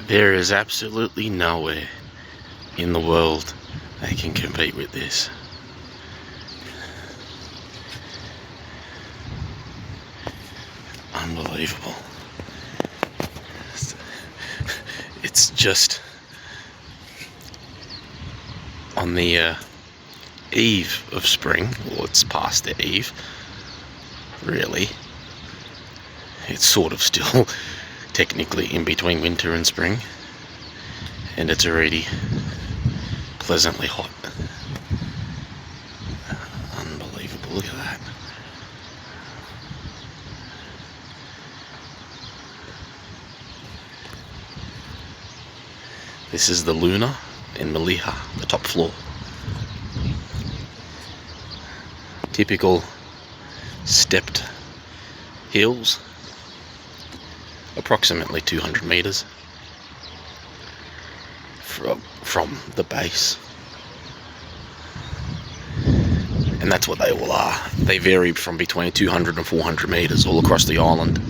There is absolutely nowhere in the world they can compete with this. Unbelievable. It's just on the eve of spring, or it's past the eve, really. It's sort of still technically in between winter and spring, and it's already pleasantly hot. Unbelievable, look at that. This is the Luna in Malta, the top floor. Typical stepped hills, approximately 200 meters from the base. And that's what they all are. They vary from between 200 and 400 meters all across the island.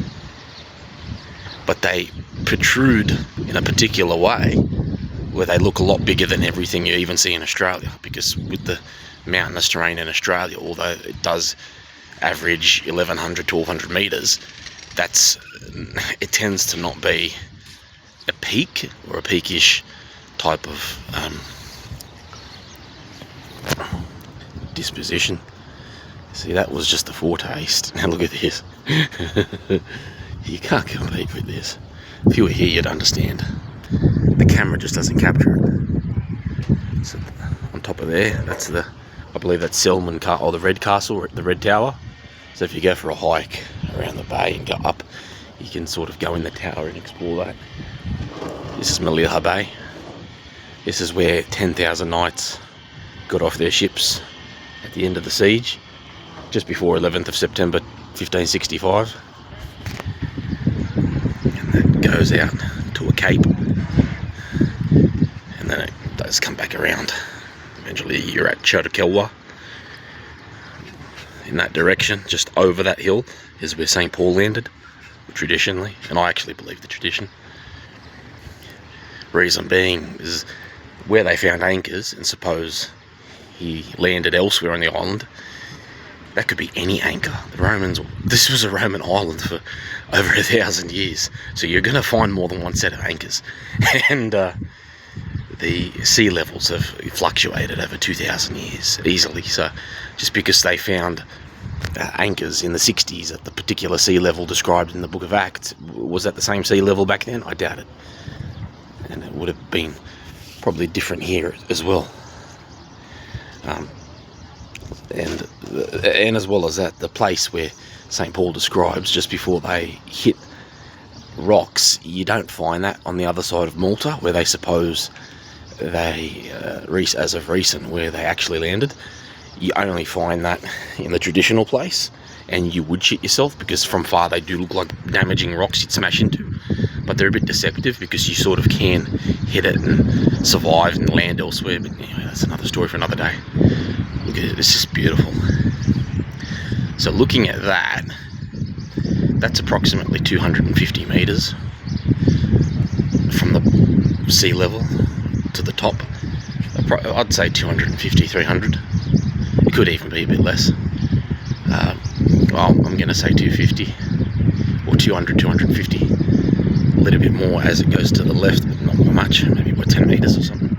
But they protrude in a particular way where they look a lot bigger than everything you even see in Australia, because with the mountainous terrain in Australia, although it does average 1100, 1200 meters, it tends to not be a peak or a peakish type of disposition. See, that was just a foretaste. Now look at this. You can't compete with this. If you were here, you'd understand. The camera just doesn't capture it. So on top of there, that's I believe that's Selman or the Red Castle, or the Red Tower. So if you go for a hike around the bay and go up, you can sort of go in the tower and explore that. This is Malta Bay. This is where 10,000 knights got off their ships at the end of the siege, just before 11th of September 1565. And that goes out to a cape, and then it does come back around. Eventually you're at Chotakelwa. In that direction, just over that hill, is where St. Paul landed, traditionally, and I actually believe the tradition. Reason being is where they found anchors, and suppose he landed elsewhere on the island, that could be any anchor. The Romans, this was a Roman island for over 1,000 years, so you're going to find more than one set of anchors. And the sea levels have fluctuated over 2,000 years easily, so just because they found anchors in the 60s at the particular sea level described in the Book of Acts, was that the same sea level back then? I doubt it. And it would have been probably different here as well. And as well as that, the place where St. Paul describes just before they hit rocks, you don't find that on the other side of Malta, where they suppose they, as of recent, where they actually landed. You only find that in the traditional place, and you would shit yourself, because from far they do look like damaging rocks you'd smash into, but they're a bit deceptive because you sort of can hit it and survive and land elsewhere. But anyway, that's another story for another day. Look at it, it's just beautiful. So looking at that, that's approximately 250 meters from the sea level to the top. I'd say 250, 300. It could even be a bit less. Well, I'm going to say 250 or 200, 250. A little bit more as it goes to the left, but not much. Maybe about 10 meters or something.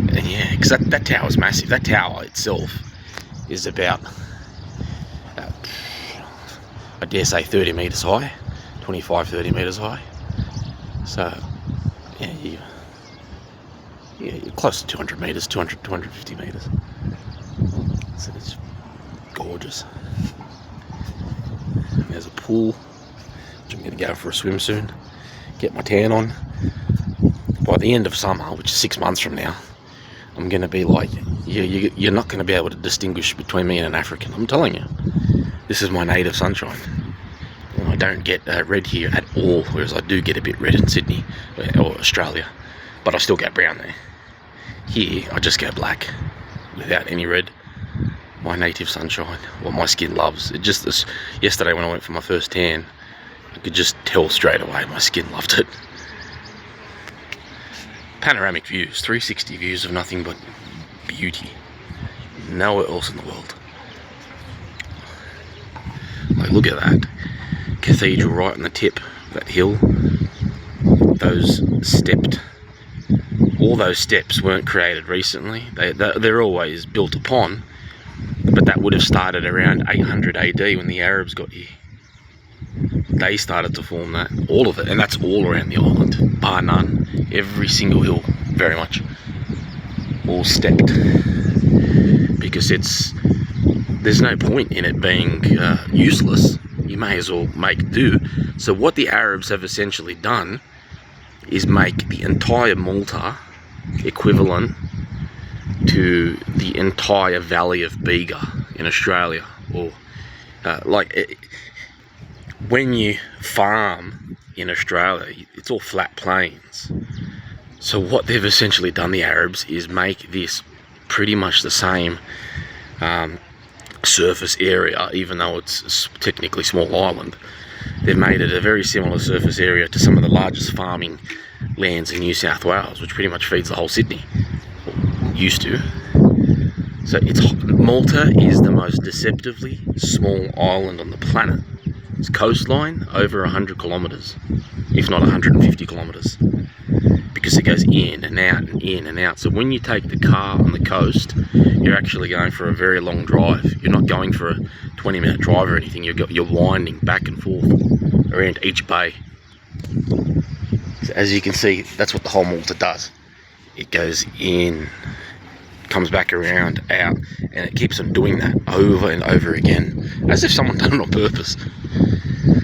And yeah, because that tower is massive. That tower itself is about, I dare say, 30 meters high, 25, 30 meters high. So, yeah, you're close to 200 meters, 200, 250 meters. So it's gorgeous. And there's a pool, which I'm going to go for a swim soon, get my tan on. By the end of summer, which is 6 months from now, I'm going to be like, you're not going to be able to distinguish between me and an African. I'm telling you, this is my native sunshine. And I don't get red here at all, whereas I do get a bit red in Sydney or Australia, but I still get brown there. Here, I just go black without any red. My native sunshine, what my skin loves. It just, yesterday when I went for my first tan, I could just tell straight away. My skin loved it. Panoramic views, 360 views of nothing but beauty. Nowhere else in the world. Like, look at that cathedral right on the tip of that hill. All those steps weren't created recently. They're always built upon, but that would have started around 800 AD when the Arabs got here. They started to form that, all of it, and that's all around the island, bar none. Every single hill, very much, all stepped, because there's no point in it being useless. You may as well make do. So what the Arabs have essentially done is make the entire Malta equivalent to the entire valley of Bega in Australia, or when you farm in Australia, it's all flat plains. So what they've essentially done, the Arabs, is make this pretty much the same surface area, even though it's technically small island. They've made it a very similar surface area to some of the largest farming lands in New South Wales, which pretty much feeds the whole Sydney, or used to. So Malta is the most deceptively small island on the planet. Its coastline over 100 kilometres, if not 150 kilometres, because it goes in and out and in and out. So when you take the car on the coast, you're actually going for a very long drive. You're not going for a 20-minute drive or anything. You're winding back and forth around each bay. So as you can see, that's what the whole Malta does. It goes in, comes back around, out, and it keeps on doing that over and over again, as if someone done it on purpose.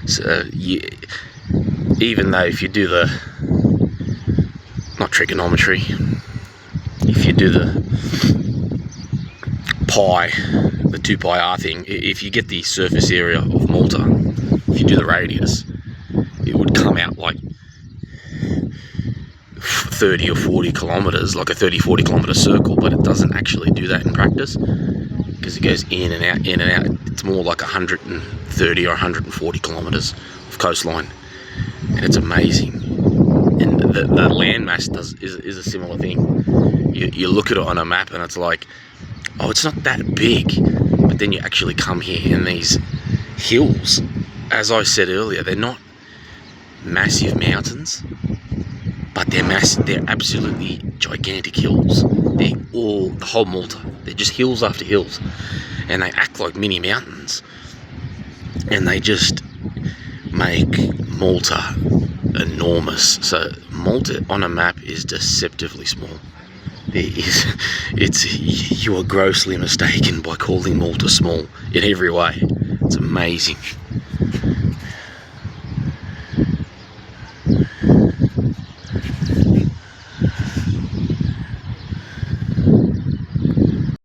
So even though if you do not trigonometry, if you do the 2 pi r thing, if you get the surface area of Malta, if you do the radius, it would come out like 30 or 40 kilometres, like a 30-40 kilometre circle, but it doesn't actually do that in practice, because it goes in and out, in and out. It's more like 130 or 140 kilometres of coastline, and it's amazing. And the landmass is a similar thing. You look at it on a map and it's like, oh, it's not that big, but then you actually come here and these hills, as I said earlier, they're not massive mountains, but they're absolutely gigantic hills. The whole Malta, they're just hills after hills, and they act like mini mountains, and they just make Malta enormous. So Malta on a map is deceptively small. You are grossly mistaken by calling Malta small in every way. It's amazing.